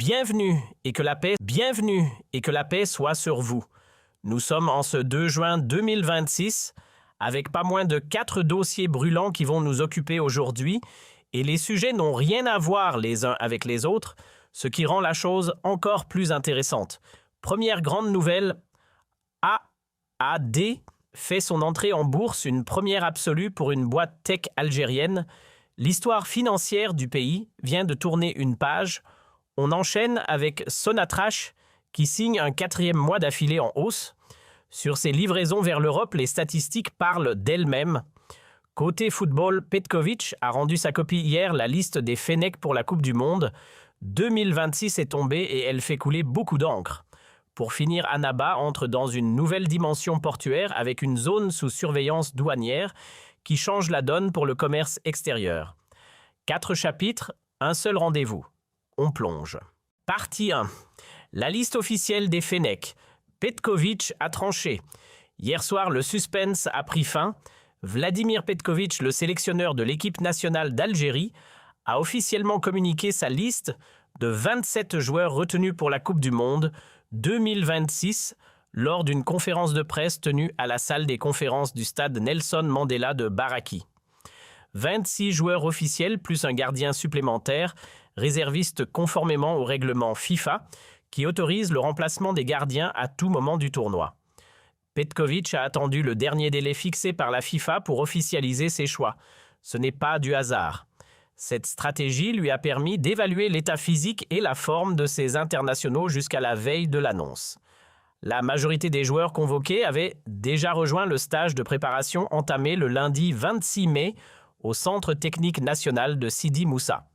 Bienvenue et que la paix soit sur vous. Nous sommes en ce 2 juin 2026 avec pas moins de 4 dossiers brûlants qui vont nous occuper aujourd'hui et les sujets n'ont rien à voir les uns avec les autres, ce qui rend la chose encore plus intéressante. Première grande nouvelle, AAD fait son entrée en bourse, une première absolue pour une boîte tech algérienne. L'histoire financière du pays vient de tourner une page. On enchaîne avec Sonatrach qui signe un 4e mois d'affilée en hausse. Sur ses livraisons vers l'Europe, les statistiques parlent d'elles-mêmes. Côté football, Petković a rendu sa copie hier, la liste des Fennecs pour la Coupe du Monde. 2026 est tombée et elle fait couler beaucoup d'encre. Pour finir, Annaba entre dans une nouvelle dimension portuaire avec une zone sous surveillance douanière qui change la donne pour le commerce extérieur. 4 chapitres, un seul rendez-vous. On plonge. Partie 1. La liste officielle des Fennecs. Petković a tranché. Hier soir, le suspense a pris fin. Vladimir Petković, le sélectionneur de l'équipe nationale d'Algérie, a officiellement communiqué sa liste de 27 joueurs retenus pour la Coupe du Monde 2026 lors d'une conférence de presse tenue à la salle des conférences du stade Nelson Mandela de Baraki. 26 joueurs officiels plus un gardien supplémentaire, réservistes conformément au règlement FIFA, qui autorise le remplacement des gardiens à tout moment du tournoi. Petković a attendu le dernier délai fixé par la FIFA pour officialiser ses choix. Ce n'est pas du hasard. Cette stratégie lui a permis d'évaluer l'état physique et la forme de ses internationaux jusqu'à la veille de l'annonce. La majorité des joueurs convoqués avaient déjà rejoint le stage de préparation entamé le lundi 26 mai au Centre technique national de Sidi Moussa.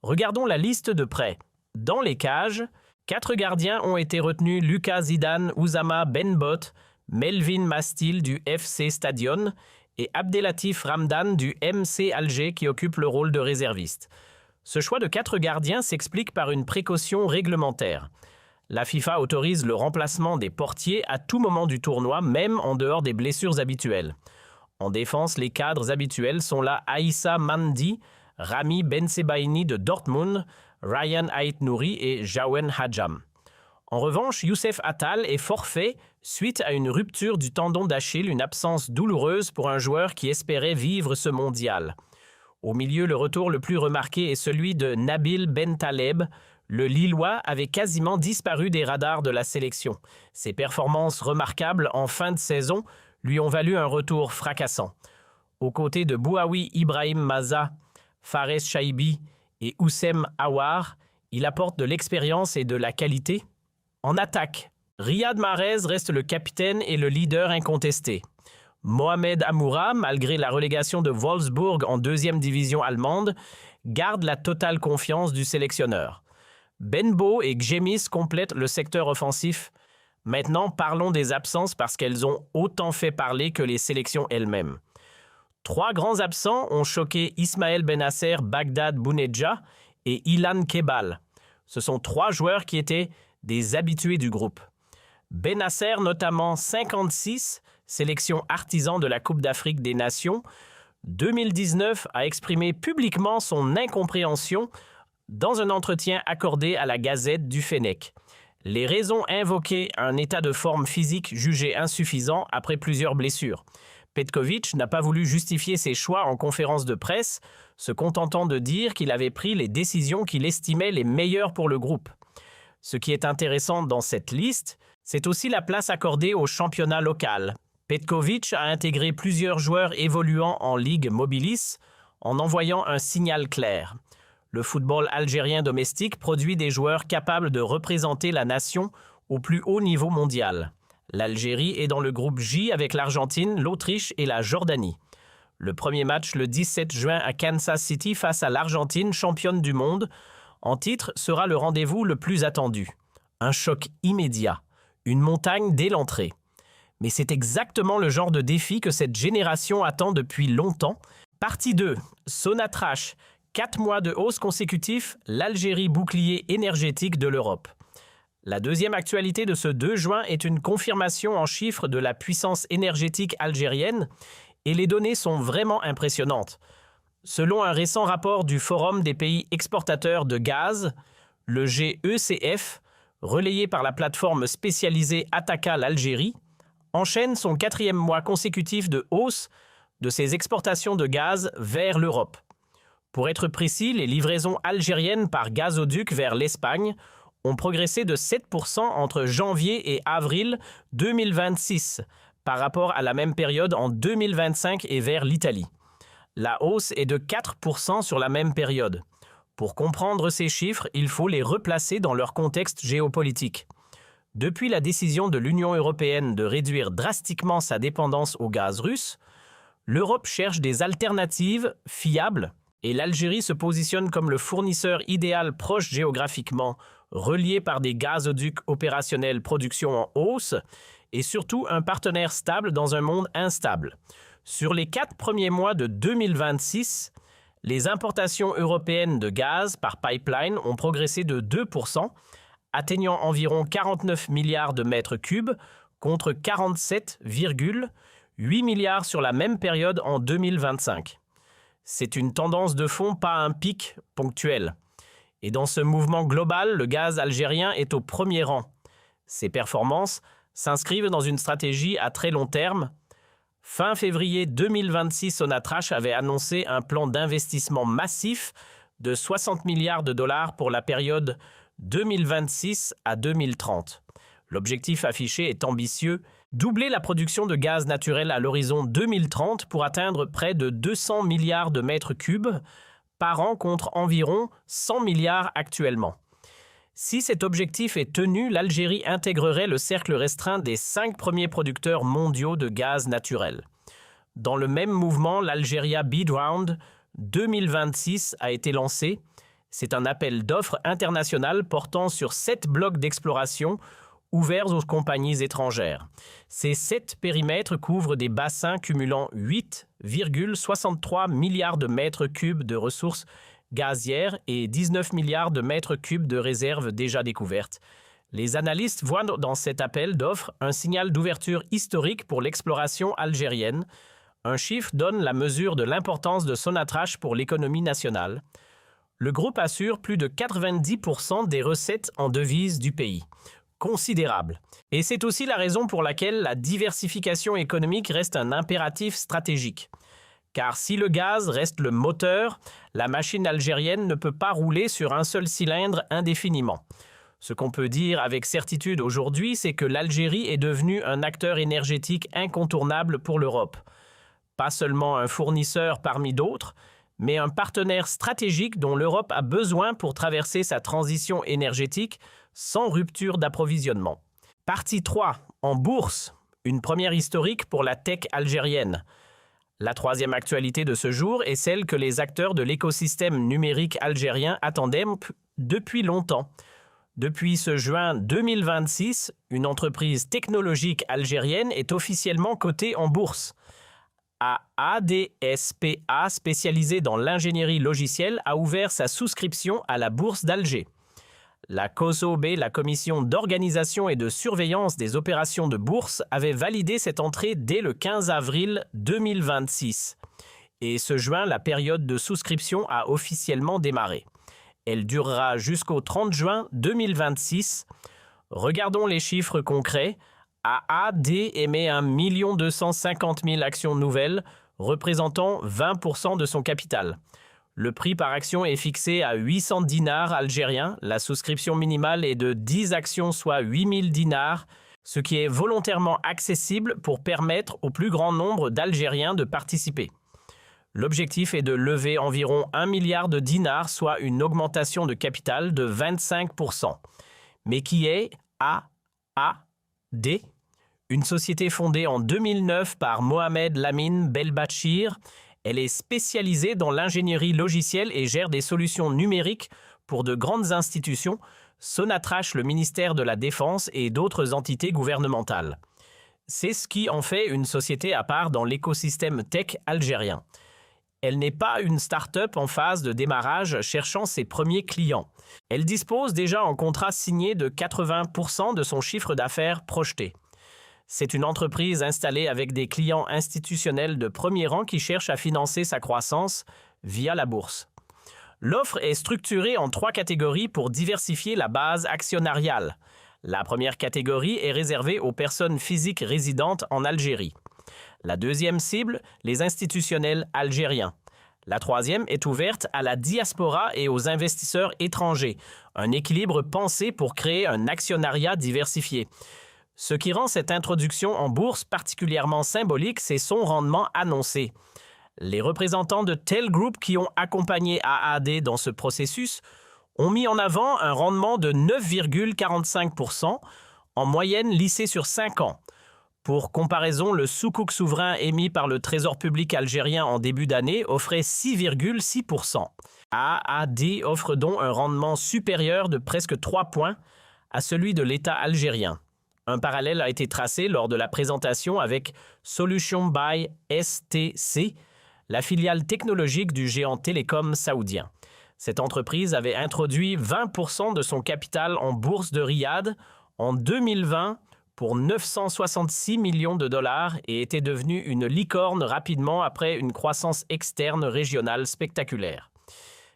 Regardons la liste de près. Dans les cages, 4 gardiens ont été retenus: Lucas Zidane, Oussama Benbot, Melvin Mastil du FC Stadion et Abdelatif Ramdan du MC Alger qui occupe le rôle de réserviste. Ce choix de 4 gardiens s'explique par une précaution réglementaire. La FIFA autorise le remplacement des portiers à tout moment du tournoi, même en dehors des blessures habituelles. En défense, les cadres habituels sont là Aïssa Mandi, Rami Bensebaini de Dortmund, Ryan Ait-Nouri et Jawen Hadjam. En revanche, Youssef Attal est forfait suite à une rupture du tendon d'Achille, une absence douloureuse pour un joueur qui espérait vivre ce mondial. Au milieu, le retour le plus remarqué est celui de Nabil Bentaleb. Le Lillois avait quasiment disparu des radars de la sélection. Ses performances remarquables en fin de saison lui ont valu un retour fracassant. Aux côtés de Bouaoui Ibrahim Maza, Fares Chaibi et Oussem Aouar, il apporte de l'expérience et de la qualité. En attaque, Riyad Mahrez reste le capitaine et le leader incontesté. Mohamed Amoura, malgré la relégation de Wolfsburg en 2e division allemande, garde la totale confiance du sélectionneur. Benbo et Gjemis complètent le secteur offensif. Maintenant, parlons des absences parce qu'elles ont autant fait parler que les sélections elles-mêmes. 3 grands absents ont choqué Ismaël Benasser, Bagdad Bounedjah et Ilan Kebal. Ce sont 3 joueurs qui étaient des habitués du groupe. Benasser, notamment 56, sélection artisan de la Coupe d'Afrique des Nations, 2019 a exprimé publiquement son incompréhension dans un entretien accordé à la Gazette du Fennec. Les raisons invoquées, un état de forme physique jugé insuffisant après plusieurs blessures. Petković n'a pas voulu justifier ses choix en conférence de presse, se contentant de dire qu'il avait pris les décisions qu'il estimait les meilleures pour le groupe. Ce qui est intéressant dans cette liste, c'est aussi la place accordée au championnat local. Petković a intégré plusieurs joueurs évoluant en Ligue Mobilis en envoyant un signal clair. Le football algérien domestique produit des joueurs capables de représenter la nation au plus haut niveau mondial. L'Algérie est dans le groupe J avec l'Argentine, l'Autriche et la Jordanie. Le premier match le 17 juin à Kansas City face à l'Argentine, championne du monde, en titre sera le rendez-vous le plus attendu. Un choc immédiat, une montagne dès l'entrée. Mais c'est exactement le genre de défi que cette génération attend depuis longtemps. Partie 2, Sonatrach, 4 mois de hausse consécutifs, l'Algérie bouclier énergétique de l'Europe. La deuxième actualité de ce 2 juin est une confirmation en chiffres de la puissance énergétique algérienne et les données sont vraiment impressionnantes. Selon un récent rapport du Forum des pays exportateurs de gaz, Le GECF, relayé par la plateforme spécialisée Ataka l'Algérie, enchaîne son 4e mois consécutif de hausse de ses exportations de gaz vers l'Europe. Pour être précis, les livraisons algériennes par gazoduc vers l'Espagne ont progressé de 7% entre janvier et avril 2026 par rapport à la même période en 2025 et vers l'Italie. La hausse est de 4% sur la même période. Pour comprendre ces chiffres, il faut les replacer dans leur contexte géopolitique. Depuis la décision de l'Union européenne de réduire drastiquement sa dépendance au gaz russe, l'Europe cherche des alternatives fiables et l'Algérie se positionne comme le fournisseur idéal proche géographiquement, relié par des gazoducs opérationnels production en hausse et surtout un partenaire stable dans un monde instable. Sur les 4 premiers mois de 2026, les importations européennes de gaz par pipeline ont progressé de 2%, atteignant environ 49 milliards de mètres cubes contre 47,8 milliards sur la même période en 2025. C'est une tendance de fond, pas un pic ponctuel. Et dans ce mouvement global, le gaz algérien est au premier rang. Ses performances s'inscrivent dans une stratégie à très long terme. Fin février 2026, Sonatrach avait annoncé un plan d'investissement massif de 60 milliards de dollars pour la période 2026 à 2030. L'objectif affiché est ambitieux, doubler la production de gaz naturel à l'horizon 2030 pour atteindre près de 200 milliards de mètres cubes par an contre environ 100 milliards actuellement. Si cet objectif est tenu, l'Algérie intégrerait le cercle restreint des 5 premiers producteurs mondiaux de gaz naturel. Dans le même mouvement, l'Algeria Bid Round 2026 a été lancé. C'est un appel d'offres international portant sur 7 blocs d'exploration ouverts aux compagnies étrangères. Ces 7 périmètres couvrent des bassins cumulant 8,63 milliards de mètres cubes de ressources gazières et 19 milliards de mètres cubes de réserves déjà découvertes. Les analystes voient dans cet appel d'offres un signal d'ouverture historique pour l'exploration algérienne. Un chiffre donne la mesure de l'importance de Sonatrach pour l'économie nationale. Le groupe assure plus de 90% des recettes en devises du pays. Considérable. Et c'est aussi la raison pour laquelle la diversification économique reste un impératif stratégique. Car si le gaz reste le moteur, la machine algérienne ne peut pas rouler sur un seul cylindre indéfiniment. Ce qu'on peut dire avec certitude aujourd'hui, c'est que l'Algérie est devenue un acteur énergétique incontournable pour l'Europe. Pas seulement un fournisseur parmi d'autres, mais un partenaire stratégique dont l'Europe a besoin pour traverser sa transition énergétique sans rupture d'approvisionnement. Partie 3. En bourse. Une première historique pour la tech algérienne. La troisième actualité de ce jour est celle que les acteurs de l'écosystème numérique algérien attendaient depuis longtemps. Depuis ce juin 2026, une entreprise technologique algérienne est officiellement cotée en bourse. ADSPA, spécialisée dans l'ingénierie logicielle, a ouvert sa souscription à la bourse d'Alger. La COSOB, la Commission d'organisation et de surveillance des opérations de bourse, avait validé cette entrée dès le 15 avril 2026. Et ce juin, la période de souscription a officiellement démarré. Elle durera jusqu'au 30 juin 2026. Regardons les chiffres concrets. AAD émet 1 250 000 actions nouvelles, représentant 20% de son capital. Le prix par action est fixé à 800 dinars algériens. La souscription minimale est de 10 actions, soit 8000 dinars, ce qui est volontairement accessible pour permettre au plus grand nombre d'Algériens de participer. L'objectif est de lever environ 1 milliard de dinars, soit une augmentation de capital de 25%. Mais qui est AAD ? Une société fondée en 2009 par Mohamed Lamine Belbachir. Elle est spécialisée dans l'ingénierie logicielle et gère des solutions numériques pour de grandes institutions, Sonatrach, le ministère de la Défense et d'autres entités gouvernementales. C'est ce qui en fait une société à part dans l'écosystème tech algérien. Elle n'est pas une start-up en phase de démarrage cherchant ses premiers clients. Elle dispose déjà en contrat signé de 80% de son chiffre d'affaires projeté. C'est une entreprise installée avec des clients institutionnels de premier rang qui cherchent à financer sa croissance via la bourse. L'offre est structurée en 3 catégories pour diversifier la base actionnariale. La première catégorie est réservée aux personnes physiques résidentes en Algérie. La deuxième cible, les institutionnels algériens. La troisième est ouverte à la diaspora et aux investisseurs étrangers, un équilibre pensé pour créer un actionnariat diversifié. Ce qui rend cette introduction en bourse particulièrement symbolique, c'est son rendement annoncé. Les représentants de Tel Group qui ont accompagné AAD dans ce processus ont mis en avant un rendement de 9,45% en moyenne lissé sur 5 ans. Pour comparaison, le soukouk souverain émis par le Trésor public algérien en début d'année offrait 6,6%. AAD offre donc un rendement supérieur de presque 3 points à celui de l'État algérien. Un parallèle a été tracé lors de la présentation avec Solution by STC, la filiale technologique du géant télécom saoudien. Cette entreprise avait introduit 20% de son capital en bourse de Riyad en 2020 pour 966 millions de dollars et était devenue une licorne rapidement après une croissance externe régionale spectaculaire.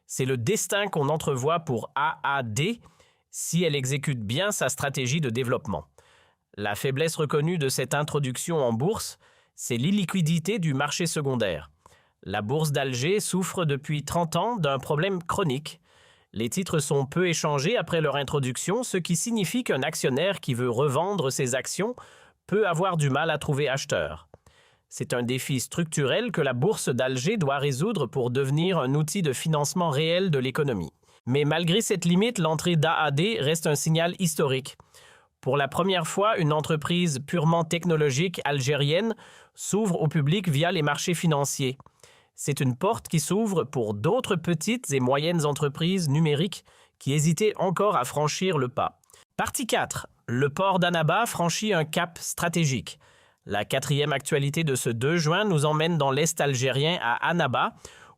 C'est le destin qu'on entrevoit pour AAD si elle exécute bien sa stratégie de développement. La faiblesse reconnue de cette introduction en bourse, c'est l'illiquidité du marché secondaire. La bourse d'Alger souffre depuis 30 ans d'un problème chronique. Les titres sont peu échangés après leur introduction, ce qui signifie qu'un actionnaire qui veut revendre ses actions peut avoir du mal à trouver acheteur. C'est un défi structurel que la bourse d'Alger doit résoudre pour devenir un outil de financement réel de l'économie. Mais malgré cette limite, l'entrée d'AAD reste un signal historique. Pour la première fois, une entreprise purement technologique algérienne s'ouvre au public via les marchés financiers. C'est une porte qui s'ouvre pour d'autres petites et moyennes entreprises numériques qui hésitaient encore à franchir le pas. Partie 4. Le port d'Annaba franchit un cap stratégique. La 4e actualité de ce 2 juin nous emmène dans l'Est algérien à Annaba,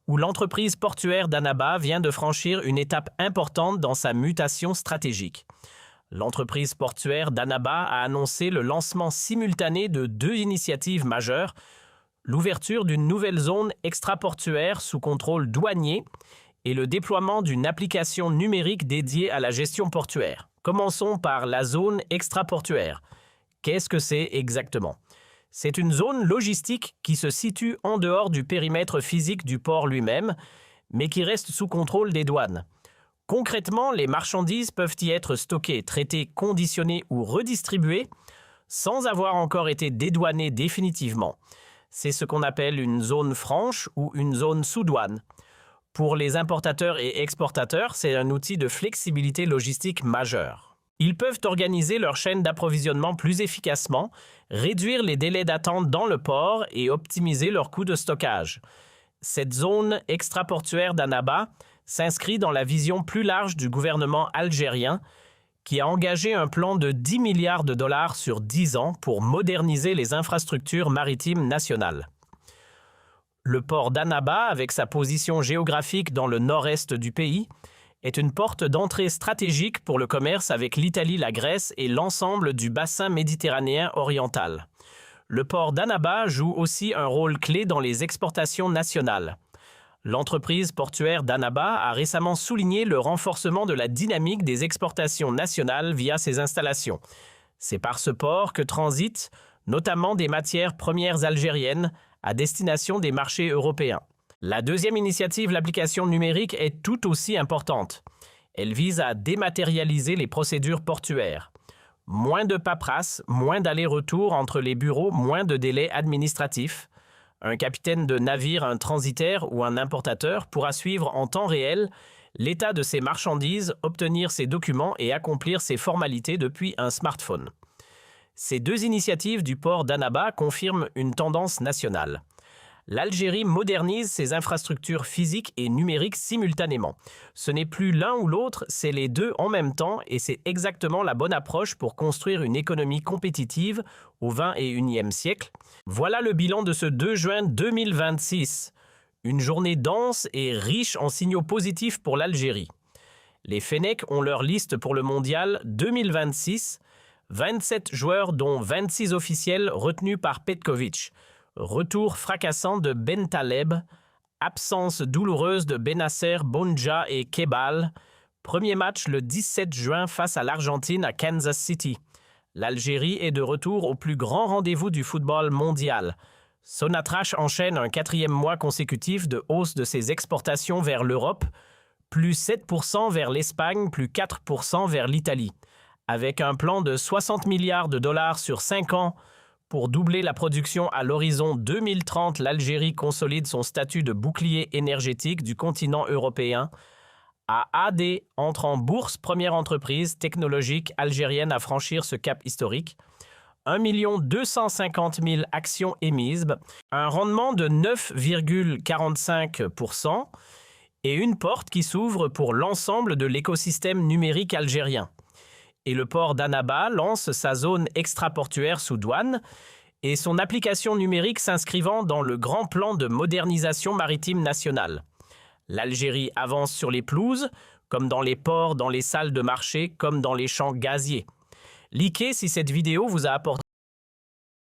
où l'entreprise portuaire d'Annaba vient de franchir une étape importante dans sa mutation stratégique. L'entreprise portuaire d'Annaba a annoncé le lancement simultané de 2 initiatives majeures, l'ouverture d'une nouvelle zone extraportuaire sous contrôle douanier et le déploiement d'une application numérique dédiée à la gestion portuaire. Commençons par la zone extraportuaire. Qu'est-ce que c'est exactement? C'est une zone logistique qui se situe en dehors du périmètre physique du port lui-même, mais qui reste sous contrôle des douanes. Concrètement, les marchandises peuvent y être stockées, traitées, conditionnées ou redistribuées sans avoir encore été dédouanées définitivement. C'est ce qu'on appelle une zone franche ou une zone sous douane. Pour les importateurs et exportateurs, c'est un outil de flexibilité logistique majeur. Ils peuvent organiser leur chaîne d'approvisionnement plus efficacement, réduire les délais d'attente dans le port et optimiser leurs coûts de stockage. Cette zone extraportuaire d'Annaba s'inscrit dans la vision plus large du gouvernement algérien qui a engagé un plan de 10 milliards de dollars sur 10 ans pour moderniser les infrastructures maritimes nationales. Le port d'Annaba, avec sa position géographique dans le nord-est du pays, est une porte d'entrée stratégique pour le commerce avec l'Italie, la Grèce et l'ensemble du bassin méditerranéen oriental. Le port d'Annaba joue aussi un rôle clé dans les exportations nationales. L'entreprise portuaire d'Annaba a récemment souligné le renforcement de la dynamique des exportations nationales via ses installations. C'est par ce port que transitent notamment des matières premières algériennes à destination des marchés européens. La deuxième initiative, l'application numérique, est tout aussi importante. Elle vise à dématérialiser les procédures portuaires. Moins de paperasse, moins d'allers-retours entre les bureaux, moins de délais administratifs. Un capitaine de navire, un transitaire ou un importateur pourra suivre en temps réel l'état de ses marchandises, obtenir ses documents et accomplir ses formalités depuis un smartphone. Ces 2 initiatives du port d'Annaba confirment une tendance nationale. L'Algérie modernise ses infrastructures physiques et numériques simultanément. Ce n'est plus l'un ou l'autre, c'est les 2 en même temps et c'est exactement la bonne approche pour construire une économie compétitive au XXIe siècle. Voilà le bilan de ce 2 juin 2026. Une journée dense et riche en signaux positifs pour l'Algérie. Les Fennecs ont leur liste pour le mondial 2026, 27 joueurs dont 26 officiels retenus par Petkovic. Retour fracassant de Bentaleb Absence douloureuse de Benasser, Bonja et Kebal. Premier match le 17 juin face à l'Argentine à Kansas City. L'Algérie est de retour au plus grand rendez-vous du football mondial. Sonatrach enchaîne un 4e mois consécutif de hausse de ses exportations vers l'Europe, plus 7% vers l'Espagne, plus 4% vers l'Italie. Avec un plan de 60 milliards de dollars sur 5 ans pour doubler la production à l'horizon 2030, l'Algérie consolide son statut de bouclier énergétique du continent européen. AAD entre en bourse, première entreprise technologique algérienne à franchir ce cap historique. 1 250 000 actions émises, un rendement de 9,45% et une porte qui s'ouvre pour l'ensemble de l'écosystème numérique algérien. Et le port d'Annaba lance sa zone extraportuaire sous douane et son application numérique s'inscrivant dans le grand plan de modernisation maritime nationale. L'Algérie avance sur les pelouses, comme dans les ports, dans les salles de marché, comme dans les champs gaziers. Likez si cette vidéo vous a apporté